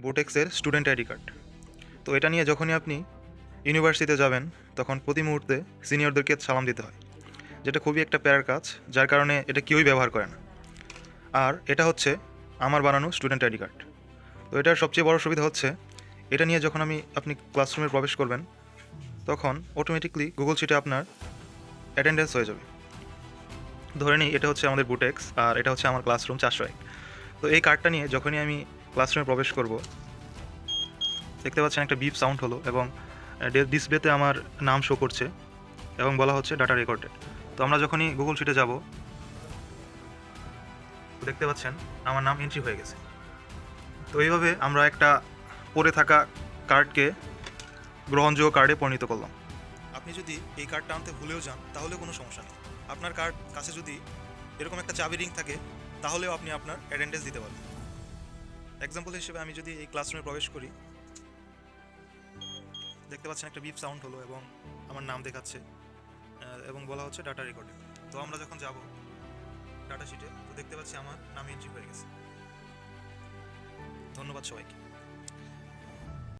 বোটেক্সের student ID card. তো এটা নিয়ে যখনই আপনি ইউনিভার্সিটিতে যাবেন তখন প্রতি মুহূর্তে সিনিয়রদেরকে সালাম দিতে হয়, যেটা খুবই একটা প্যারার কাজ, যার কারণে এটা কেউই ব্যবহার করে না। আর এটা হচ্ছে আমার বানানো স্টুডেন্ট আইডি কার্ড। তো এটার সবচেয়ে বড় সুবিধা হচ্ছে এটা নিয়ে যখন আপনি ক্লাসরুমে প্রবেশ করবেন তখন অটোমেটিকলি গুগল শিটে আপনার অ্যাটেন্ডেন্স হয়ে যাবে। ধরে নিই এটা হচ্ছে আমাদের বুটেক্স আর এটা হচ্ছে আমার ক্লাসরুম 401। তো এই কার্ডটা নিয়ে যখনই আমি ক্লাসরুমে প্রবেশ করব, দেখতে পাচ্ছেন একটা বিপ সাউন্ড হলো এবং ডিসপ্লেতে আমার নাম শো করছে এবং বলা হচ্ছে ডাটা রেকর্ডেড। তো আমরা যখনই গুগল শিটে যাব দেখতে পাচ্ছেন আমার নাম এন্ট্রি হয়ে গেছে। তো এইভাবে আমরা একটা পড়ে থাকা কার্ডকে গ্রহণযোগ্য কার্ডে পরিণত করলাম। আপনি যদি এই কার্ডটা আনতে ভুলেও যান তাহলেও কোনো সমস্যা নেই। আপনার কার্ড কাছে যদি এরকম একটা চাবি রিং থাকে তাহলেও আপনি আপনার অ্যাটেন্ডেন্স দিতে পারবেন। এক্সাম্পল হিসেবে আমি যদি এই ক্লাসরুমে প্রবেশ করি, দেখতে পাচ্ছেন একটা বিপ সাউন্ড হলো এবং আমার নাম দেখাচ্ছে এবং বলা হচ্ছে ডাটা রেকর্ডিং। তো আমরা যখন যাব ডাটা শিটে তো দেখতে পাচ্ছি আমার নাম এন্ট্রি হয়ে গেছে। ধন্যবাদ সবাইকে।